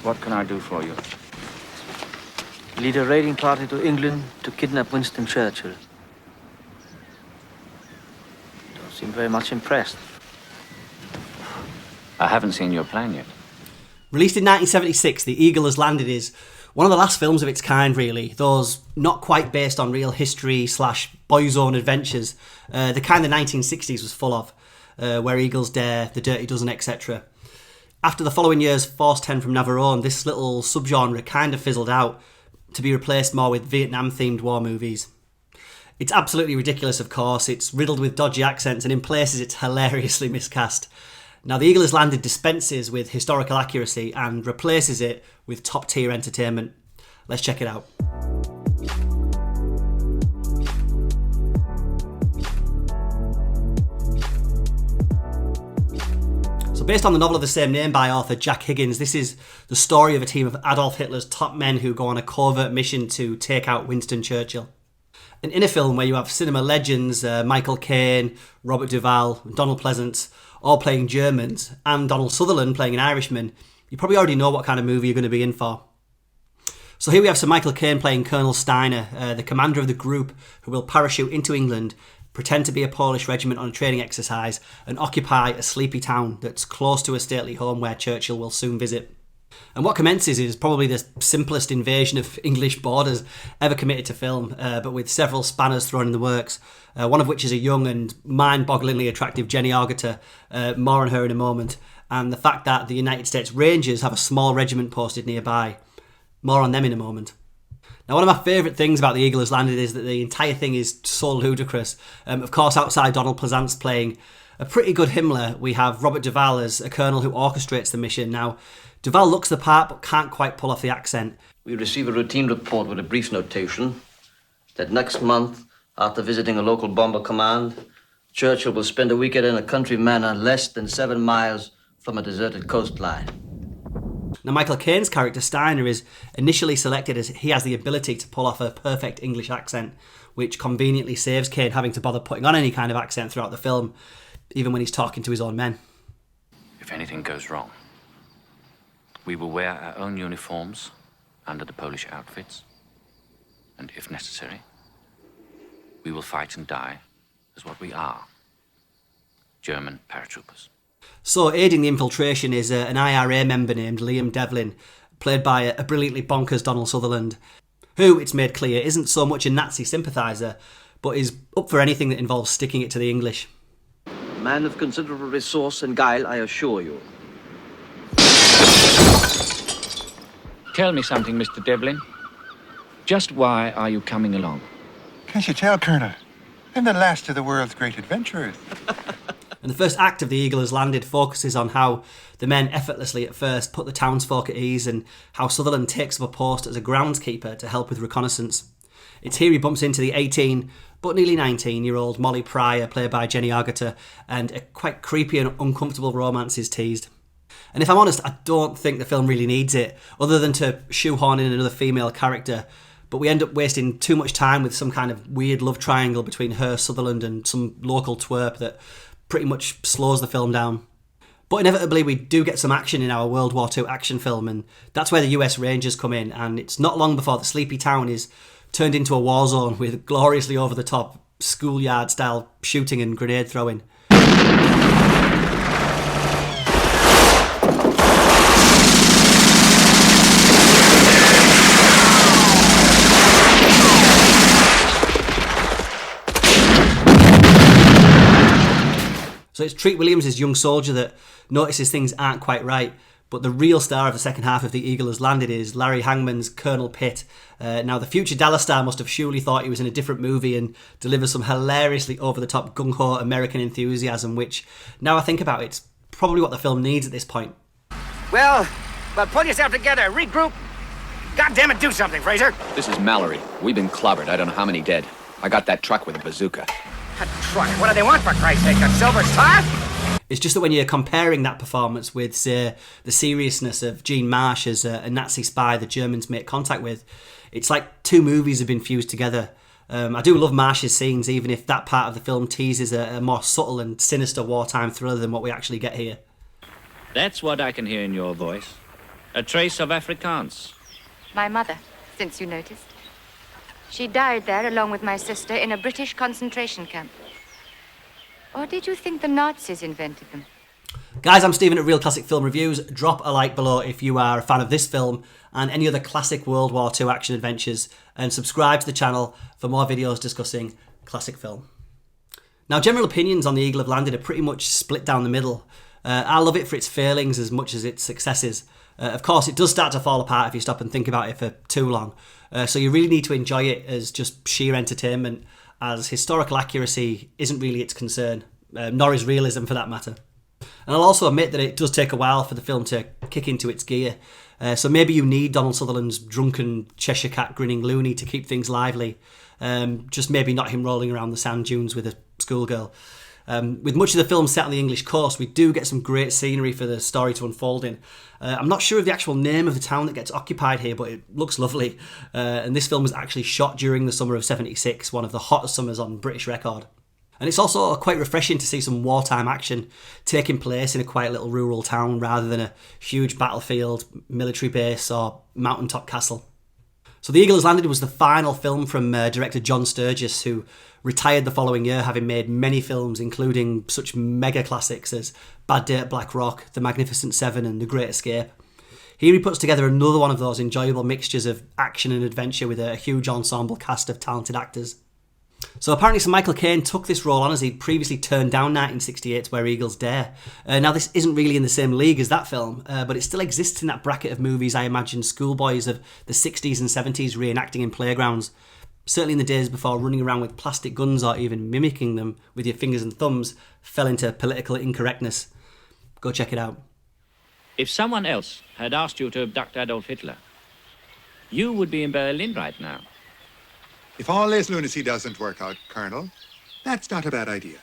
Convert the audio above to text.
What can I do for you? Lead a raiding party to England to kidnap Winston Churchill. Don't seem very much impressed. I haven't seen your plan yet. Released in 1976, The Eagle Has Landed is one of the last films of its kind, really. Those not quite based on real history / boys' own adventures. The kind the 1960s was full of, where eagles dare, The Dirty Dozen, etc. After the following year's Force 10 from Navarone, this little subgenre kind of fizzled out to be replaced more with Vietnam-themed war movies. It's absolutely ridiculous, of course. It's riddled with dodgy accents, and in places it's hilariously miscast. Now, The Eagle Has Landed dispenses with historical accuracy and replaces it with top-tier entertainment. Let's check it out. So based on the novel of the same name by author Jack Higgins, this is the story of a team of Adolf Hitler's top men who go on a covert mission to take out Winston Churchill. And in a film where you have cinema legends, Michael Caine, Robert Duvall, Donald Pleasance, all playing Germans, and Donald Sutherland playing an Irishman, you probably already know what kind of movie you're going to be in for. So here we have Sir Michael Caine playing Colonel Steiner, the commander of the group who will parachute into England, pretend to be a Polish regiment on a training exercise, and occupy a sleepy town that's close to a stately home where Churchill will soon visit. And what commences is probably the simplest invasion of English borders ever committed to film, but with several spanners thrown in the works, one of which is a young and mind-bogglingly attractive Jenny Agutter, more on her in a moment, and the fact that the United States Rangers have a small regiment posted nearby. More on them in a moment. Now, one of my favourite things about The Eagle Has Landed is that the entire thing is so ludicrous. Of course, outside Donald Pleasance playing a pretty good Himmler, we have Robert Duvall as a colonel who orchestrates the mission. Now, Duvall looks the part but can't quite pull off the accent. We receive a routine report with a brief notation that next month, after visiting a local bomber command, Churchill will spend a weekend in a country manor less than 7 miles from a deserted coastline. Now, Michael Caine's character Steiner is initially selected as he has the ability to pull off a perfect English accent, which conveniently saves Caine having to bother putting on any kind of accent throughout the film, even when he's talking to his own men. If anything goes wrong, we will wear our own uniforms under the Polish outfits, and if necessary, we will fight and die as what we are, German paratroopers. So aiding the infiltration is an IRA member named Liam Devlin, played by a brilliantly bonkers Donald Sutherland, who, it's made clear, isn't so much a Nazi sympathiser, but is up for anything that involves sticking it to the English. A man of considerable resource and guile, I assure you. Tell me something, Mr. Devlin. Just why are you coming along? Can't you tell, Colonel? I'm the last of the world's great adventurers. And the first act of The Eagle Has Landed focuses on how the men effortlessly at first put the townsfolk at ease and how Sutherland takes up a post as a groundskeeper to help with reconnaissance. It's here he bumps into the 18 but nearly 19-year-old Molly Pryor, played by Jenny Agutter, and a quite creepy and uncomfortable romance is teased. And if I'm honest, I don't think the film really needs it, other than to shoehorn in another female character, but we end up wasting too much time with some kind of weird love triangle between her, Sutherland, and some local twerp that pretty much slows the film down. But inevitably we do get some action in our World War II action film, and that's where the US Rangers come in, and it's not long before the sleepy town is turned into a war zone with gloriously over-the-top schoolyard-style shooting and grenade throwing. So it's Treat Williams' young soldier that notices things aren't quite right, but the real star of the second half of The Eagle Has Landed is Larry Hangman's Colonel Pitt. Now, the future Dallas star must have surely thought he was in a different movie and delivers some hilariously over-the-top gung-ho American enthusiasm, which, now I think about it, it's probably what the film needs at this point. Well, pull yourself together, regroup. God damn it, do something, Fraser. This is Mallory. We've been clobbered. I don't know how many dead. I got that truck with a bazooka. A truck? What do they want, for Christ's sake? A silver star? It's just that when you're comparing that performance with, say, the seriousness of Jean Marsh as a Nazi spy the Germans make contact with, it's like two movies have been fused together. I do love Marsh's scenes, even if that part of the film teases a more subtle and sinister wartime thriller than what we actually get here. That's what I can hear in your voice. A trace of Afrikaans. My mother, since you noticed. She died there along with my sister in a British concentration camp. Or did you think the Nazis invented them? Guys, I'm Stephen at Real Classic Film Reviews. Drop a like below if you are a fan of this film and any other classic World War II action adventures, and subscribe to the channel for more videos discussing classic film. Now, general opinions on The Eagle Have Landed are pretty much split down the middle. I love it for its failings as much as its successes. Of course, it does start to fall apart if you stop and think about it for too long. So you really need to enjoy it as just sheer entertainment, as historical accuracy isn't really its concern, nor is realism for that matter. And I'll also admit that it does take a while for the film to kick into its gear. So maybe you need Donald Sutherland's drunken Cheshire Cat grinning loony to keep things lively. Just maybe not him rolling around the sand dunes with a schoolgirl. With much of the film set on the English coast, we do get some great scenery for the story to unfold in. I'm not sure of the actual name of the town that gets occupied here, but it looks lovely. And this film was actually shot during the summer of '76, one of the hottest summers on British record. And it's also quite refreshing to see some wartime action taking place in a quiet little rural town rather than a huge battlefield, military base or mountaintop castle. So The Eagle Has Landed was the final film from director John Sturges, who retired the following year, having made many films including such mega classics as Bad Day at Black Rock, The Magnificent Seven and The Great Escape. Here he puts together another one of those enjoyable mixtures of action and adventure with a huge ensemble cast of talented actors. So apparently Sir Michael Caine took this role on as he'd previously turned down 1968's Where Eagles Dare. Now this isn't really in the same league as that film, but it still exists in that bracket of movies I imagine schoolboys of the 60s and 70s reenacting in playgrounds. Certainly in the days before running around with plastic guns or even mimicking them with your fingers and thumbs fell into political incorrectness. Go check it out. If someone else had asked you to abduct Adolf Hitler, you would be in Berlin right now. If all this lunacy doesn't work out, Colonel, that's not a bad idea.